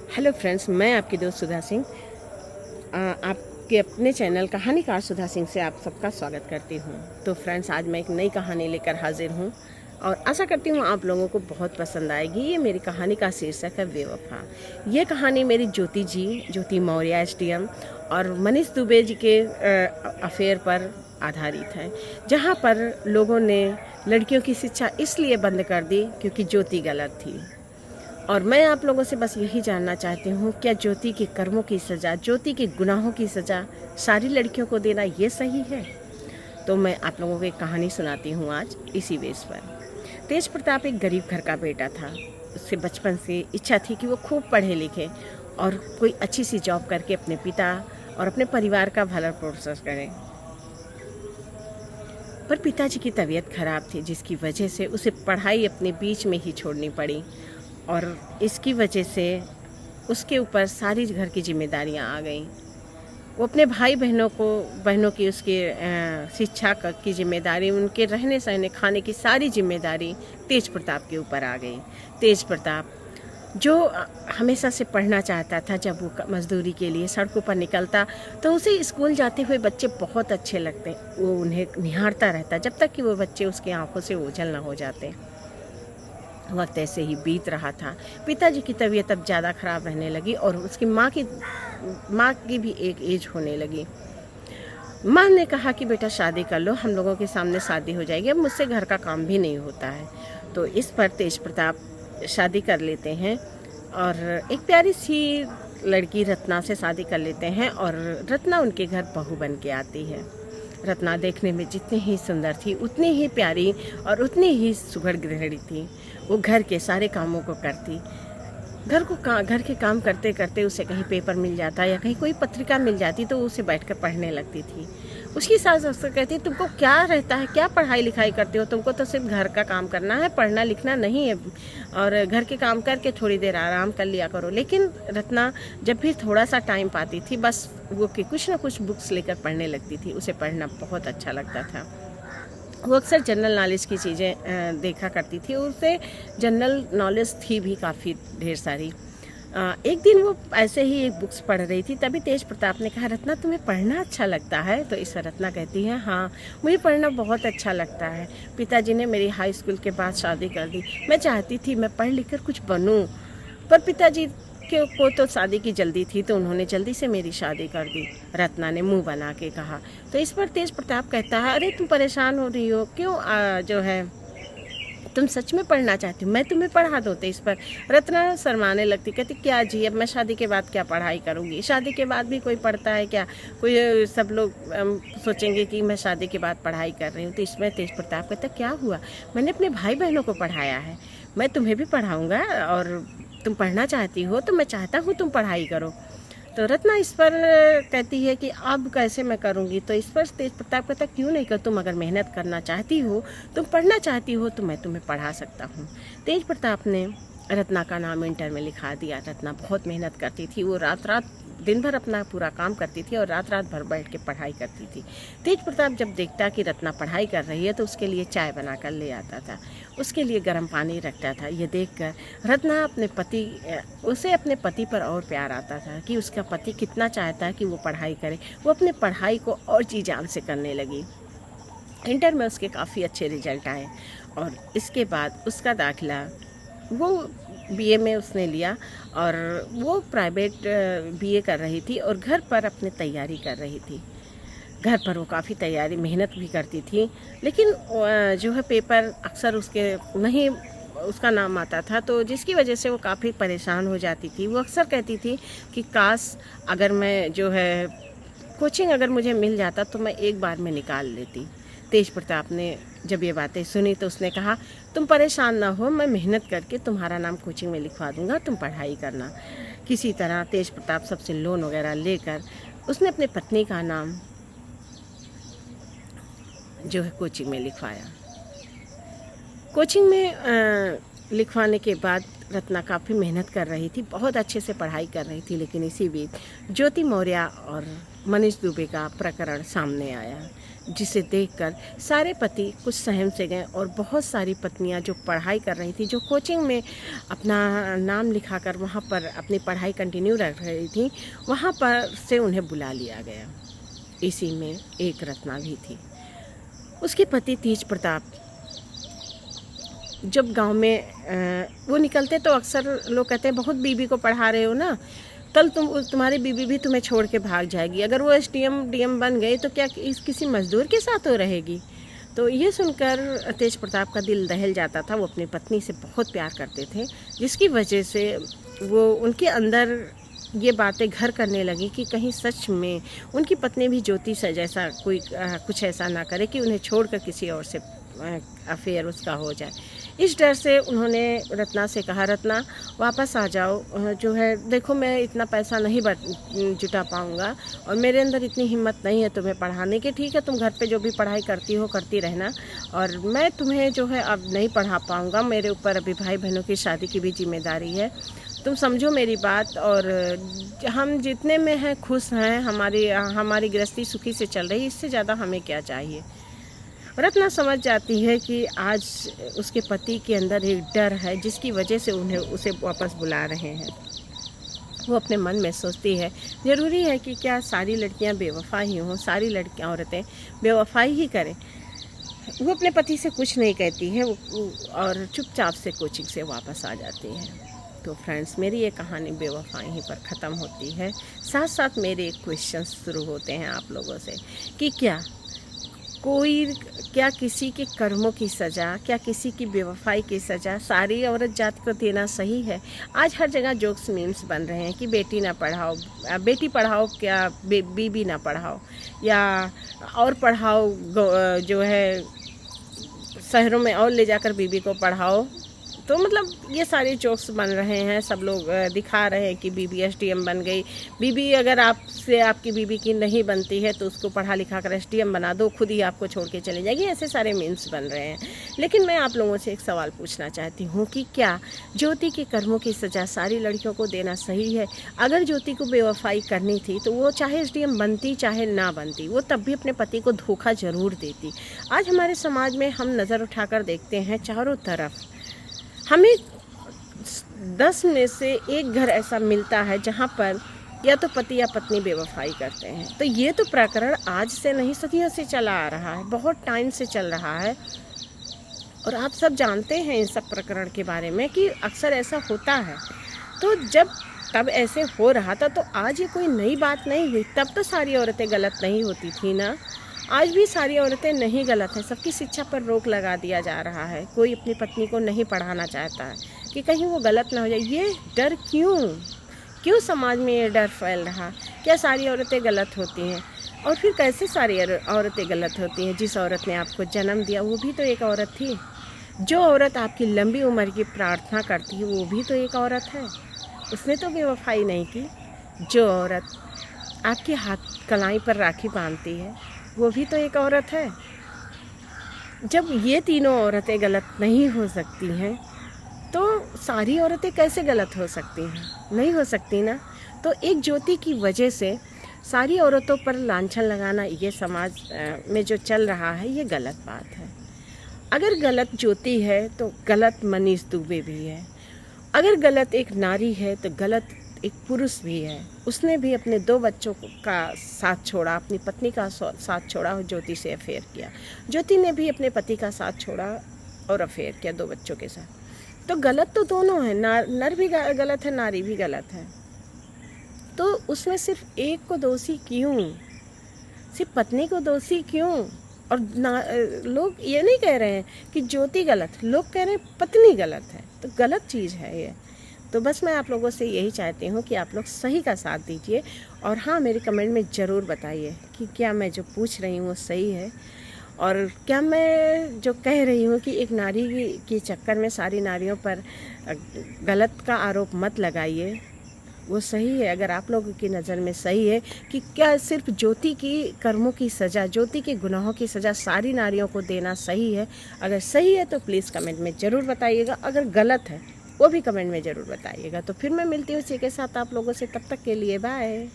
Hello friends, मैं आपकी दोस्त सुधा सिंह आपके अपने चैनल कहानीकार सुधा सिंह से आप सबका स्वागत करती हूँ। तो फ्रेंड्स, आज मैं एक नई कहानी लेकर हाजिर हूँ और आशा करती हूँ आप लोगों को बहुत पसंद आएगी। ये मेरी कहानी का शीर्षक है बेवफा। ये कहानी मेरी ज्योति मौर्य SDM और मनीष दुबे जी के अफेयर पर आधारित है, जहाँ पर लोगों ने लड़कियों की शिक्षा इसलिए बंद कर दी क्योंकि ज्योति गलत थी। और मैं आप लोगों से बस यही जानना चाहती हूँ, क्या ज्योति के कर्मों की सज़ा, ज्योति के गुनाहों की सज़ा सारी लड़कियों को देना ये सही है? तो मैं आप लोगों को एक कहानी सुनाती हूँ आज इसी बेस पर। तेज प्रताप एक गरीब घर का बेटा था। उससे बचपन से इच्छा थी कि वो खूब पढ़े लिखे और कोई अच्छी सी जॉब करके अपने पिता और अपने परिवार का भला प्रोसेस करे। पर पिताजी की तबीयत खराब थी, जिसकी वजह से उसे पढ़ाई अपने बीच में ही छोड़नी पड़ी और इसकी वजह से उसके ऊपर सारी घर की जिम्मेदारियां आ गईं। वो अपने भाई बहनों की उसकी शिक्षा की जिम्मेदारी, उनके रहने सहने खाने की सारी जिम्मेदारी तेज प्रताप के ऊपर आ गई। तेज प्रताप जो हमेशा से पढ़ना चाहता था, जब वो मजदूरी के लिए सड़कों पर निकलता तो उसे स्कूल जाते हुए बच्चे बहुत अच्छे लगते। वो उन्हें निहारता रहता जब तक कि वो बच्चे उसकी आंखों से ओझल न हो जाते। वक्त ऐसे ही बीत रहा था। पिताजी की तबीयत अब ज़्यादा ख़राब रहने लगी और उसकी माँ की भी एक एज होने लगी। माँ ने कहा कि बेटा शादी कर लो, हम लोगों के सामने शादी हो जाएगी, अब मुझसे घर का काम भी नहीं होता है। तो इस पर तेज प्रताप शादी कर लेते हैं और एक प्यारी सी लड़की रत्ना से शादी कर लेते हैं और रत्ना उनके घर बहू बन के आती है। रत्ना देखने में जितनी ही सुंदर थी, उतनी ही प्यारी और उतनी ही सुघड़ गृहिणी थी। वो घर के सारे कामों को करती। घर के काम करते करते उसे कहीं पेपर मिल जाता या कहीं कोई पत्रिका मिल जाती तो उसे बैठकर पढ़ने लगती थी। उसकी सास अक्सर कहती, तुमको क्या रहता है, क्या पढ़ाई लिखाई करते हो, तुमको तो सिर्फ घर का काम करना है, पढ़ना लिखना नहीं है, और घर के काम करके थोड़ी देर आराम कर लिया करो। लेकिन रत्ना जब भी थोड़ा सा टाइम पाती थी, बस वो कि कुछ ना कुछ बुक्स लेकर पढ़ने लगती थी। उसे पढ़ना बहुत अच्छा लगता था। वो अक्सर जनरल नॉलेज की चीज़ें देखा करती थी। उसे जनरल नॉलेज थी भी काफ़ी ढेर सारी। एक दिन वो ऐसे ही एक बुक्स पढ़ रही थी, तभी तेज प्रताप ने कहा, रत्ना तुम्हें पढ़ना अच्छा लगता है? तो इस रत्ना कहती है, हाँ मुझे पढ़ना बहुत अच्छा लगता है। पिताजी ने मेरी हाई स्कूल के बाद शादी कर दी। मैं चाहती थी मैं पढ़ लिख कर कुछ बनूं, पर पिताजी को तो शादी की जल्दी थी तो उन्होंने जल्दी से मेरी शादी कर दी, रत्ना ने मुंह बना के कहा। तो इस पर तेज प्रताप कहता है, अरे तुम परेशान हो रही हो क्यों? जो है तुम सच में पढ़ना चाहती हो, मैं तुम्हें पढ़ा दो। तो इस पर रत्ना शर्माने लगती, कहती क्या जी, अब मैं शादी के बाद क्या पढ़ाई करूँगी? शादी के बाद भी कोई पढ़ता है क्या? कोई सब लोग सोचेंगे कि मैं शादी के बाद पढ़ाई कर रही हूँ। तो इसमें तेज प्रताप कहता, क्या हुआ, मैंने अपने भाई बहनों को पढ़ाया है, मैं तुम्हें भी पढ़ाऊँगा, और तुम पढ़ना चाहती हो तो मैं चाहता हूँ तुम पढ़ाई करो। तो रत्ना इस पर कहती है कि अब कैसे मैं करूँगी? तो इस पर तेज प्रताप कहता, क्यों नहीं कर, तुम अगर मेहनत करना चाहती हो, तुम पढ़ना चाहती हो, तो मैं तुम्हें पढ़ा सकता हूँ। तेज प्रताप ने रत्ना का नाम इंटर में लिखा दिया। रत्ना बहुत मेहनत करती थी। वो रात दिन भर अपना पूरा काम करती थी और रात भर बैठ के पढ़ाई करती थी। तेज प्रताप जब देखता कि रत्ना पढ़ाई कर रही है तो उसके लिए चाय बना कर ले आता था, उसके लिए गर्म पानी रखता था। ये देखकर रत्ना उसे अपने पति पर और प्यार आता था कि उसका पति कितना चाहता है कि वो पढ़ाई करे। वो अपने पढ़ाई को और जी जान से करने लगी। इंटर में उसके काफ़ी अच्छे रिजल्ट आए और इसके बाद उसका दाखिला वो BA में उसने लिया और वो प्राइवेट BA कर रही थी और घर पर अपनी तैयारी कर रही थी। घर पर वो काफ़ी तैयारी मेहनत भी करती थी, लेकिन जो है पेपर अक्सर उसका नाम आता था, तो जिसकी वजह से वो काफ़ी परेशान हो जाती थी। वो अक्सर कहती थी कि काश अगर मैं जो है कोचिंग अगर मुझे मिल जाता तो मैं एक बार में निकाल लेती। तेज प्रताप ने जब ये बातें सुनी तो उसने कहा, तुम परेशान ना हो, मैं मेहनत करके तुम्हारा नाम कोचिंग में लिखवा दूंगा, तुम पढ़ाई करना। किसी तरह तेज प्रताप सबसे लोन वगैरह लेकर उसने अपनी पत्नी का नाम जो है कोचिंग में लिखवाया। कोचिंग में लिखवाने के बाद रत्ना काफ़ी मेहनत कर रही थी, बहुत अच्छे से पढ़ाई कर रही थी, लेकिन इसी बीच ज्योति मौर्य और मनीष दुबे का प्रकरण सामने आया, जिसे देखकर सारे पति कुछ सहम से गए और बहुत सारी पत्नियां जो पढ़ाई कर रही थी, जो कोचिंग में अपना नाम लिखाकर वहां पर अपनी पढ़ाई कंटिन्यू रख रही थी, वहां पर से उन्हें बुला लिया गया। इसी में एक रत्ना भी थी। उसके पति तेज प्रताप जब गांव में वो निकलते तो अक्सर लोग कहते हैं बहुत बीबी को पढ़ा रहे हो ना, कल तुम्हारी बीबी भी तुम्हें छोड़ के भाग जाएगी। अगर वो एसडीएम डीएम बन गई तो क्या किसी मजदूर के साथ वो रहेगी। तो ये सुनकर तेज प्रताप का दिल दहल जाता था। वो अपनी पत्नी से बहुत प्यार करते थे, जिसकी वजह से वो उनके अंदर ये बातें घर करने लगी कि कहीं सच में उनकी पत्नी भी ज्योति से जैसा कोई कुछ ऐसा ना करे कि उन्हें छोड़कर किसी और से अफेयर उसका हो जाए। इस डर से उन्होंने रत्ना से कहा, रत्ना वापस आ जाओ, जो है देखो मैं इतना पैसा नहीं जुटा पाऊँगा और मेरे अंदर इतनी हिम्मत नहीं है तुम्हें पढ़ाने की। ठीक है, तुम घर पे जो भी पढ़ाई करती हो करती रहना, और मैं तुम्हें जो है अब नहीं पढ़ा पाऊँगा। मेरे ऊपर अभी भाई बहनों की शादी की भी जिम्मेदारी है, तुम समझो मेरी बात। और हम जितने में हैं खुश हैं, हमारी गृहस्थी सुखी से चल रही, इससे ज़्यादा हमें क्या चाहिए। रत्ना समझ जाती है कि आज उसके पति के अंदर एक डर है, जिसकी वजह से उसे वापस बुला रहे हैं। वो अपने मन में सोचती है, ज़रूरी है कि क्या सारी लड़कियां बेवफा ही हों, सारी लड़कियां औरतें बेवफाई ही करें। वो अपने पति से कुछ नहीं कहती है और चुपचाप से कोचिंग से वापस आ जाती है। तो फ्रेंड्स, मेरी ये कहानी बेवफाई ही पर ख़त्म होती है। साथ साथ मेरे क्वेश्चन शुरू होते हैं आप लोगों से कि क्या किसी के कर्मों की सज़ा, क्या किसी की बेवफाई की सज़ा सारी औरत जात को देना सही है। आज हर जगह जोक्स मीम्स बन रहे हैं कि बेटी ना पढ़ाओ, बेटी पढ़ाओ क्या बीबी ना पढ़ाओ, या और पढ़ाओ जो है शहरों में और ले जाकर बीबी को पढ़ाओ। तो मतलब ये सारे जोक्स बन रहे हैं, सब लोग दिखा रहे हैं कि बीबी एसडीएम बन गई। बीबी अगर आपकी बीबी की नहीं बनती है तो उसको पढ़ा लिखा कर एसडीएम बना दो, खुद ही आपको छोड़ के चली जाएगी। ऐसे सारे मीम्स बन रहे हैं। लेकिन मैं आप लोगों से एक सवाल पूछना चाहती हूँ कि क्या ज्योति के कर्मों की सज़ा सारी लड़कियों को देना सही है। अगर ज्योति को बेवफाई करनी थी तो वो चाहे एसडीएम बनती चाहे ना बनती, वो तब भी अपने पति को धोखा ज़रूर देती। आज हमारे समाज में हम नज़र उठाकर देखते हैं, चारों तरफ हमें 10 में से एक घर ऐसा मिलता है जहाँ पर या तो पति या पत्नी बेवफाई करते हैं। तो ये तो प्रकरण आज से नहीं, सदियों से चला आ रहा है, बहुत टाइम से चल रहा है। और आप सब जानते हैं इन सब प्रकरण के बारे में कि अक्सर ऐसा होता है। तो तब ऐसे हो रहा था तो आज ये कोई नई बात नहीं हुई। तब तो सारी औरतें गलत नहीं होती थी ना। आज भी सारी औरतें नहीं गलत हैं, सबकी शिक्षा पर रोक लगा दिया जा रहा है। कोई अपनी पत्नी को नहीं पढ़ाना चाहता है कि कहीं वो गलत ना हो जाए। ये डर क्यों समाज में ये डर फैल रहा? क्या सारी औरतें गलत होती हैं? और फिर कैसे सारी औरतें गलत होती हैं? जिस औरत ने आपको जन्म दिया वो भी तो एक औरत थी। जो औरत आपकी लंबी उम्र की प्रार्थना करती है वो भी तो एक औरत है, उसने तो बेवफाई नहीं की। जो औरत आपके हाथ कलाई पर राखी बांधती है वो भी तो एक औरत है। जब ये तीनों औरतें गलत नहीं हो सकती हैं तो सारी औरतें कैसे गलत हो सकती हैं? नहीं हो सकती ना। तो एक ज्योति की वजह से सारी औरतों पर लांछन लगाना, ये समाज में जो चल रहा है ये गलत बात है। अगर गलत ज्योति है तो गलत मनीष दुबे भी है। अगर गलत एक नारी है तो गलत एक पुरुष भी है। उसने भी अपने 2 बच्चों का साथ छोड़ा, अपनी पत्नी का साथ छोड़ा और ज्योति से अफेयर किया। ज्योति ने भी अपने पति का साथ छोड़ा और अफेयर किया 2 बच्चों के साथ। तो गलत तो दोनों है, नर भी गलत है, नारी भी गलत है। तो उसमें सिर्फ एक को दोषी क्यों? सिर्फ पत्नी को दोषी क्यों? और लोग ये नहीं कह रहे हैं कि ज्योति गलत, लोग कह रहे हैं पत्नी गलत है। तो गलत चीज़ है ये। तो बस मैं आप लोगों से यही चाहती हूँ कि आप लोग सही का साथ दीजिए। और हाँ, मेरे कमेंट में ज़रूर बताइए कि क्या मैं जो पूछ रही हूँ वो सही है, और क्या मैं जो कह रही हूँ कि एक नारी के चक्कर में सारी नारियों पर गलत का आरोप मत लगाइए, वो सही है। अगर आप लोगों की नज़र में सही है कि क्या सिर्फ ज्योति की कर्मों की सज़ा, ज्योति के गुनाहों की सज़ा सारी नारियों को देना सही है, अगर सही है तो प्लीज़ कमेंट में ज़रूर बताइएगा। अगर गलत है वो भी कमेंट में ज़रूर बताइएगा। तो फिर मैं मिलती हूँ इसी के साथ आप लोगों से, तब तक के लिए बाय।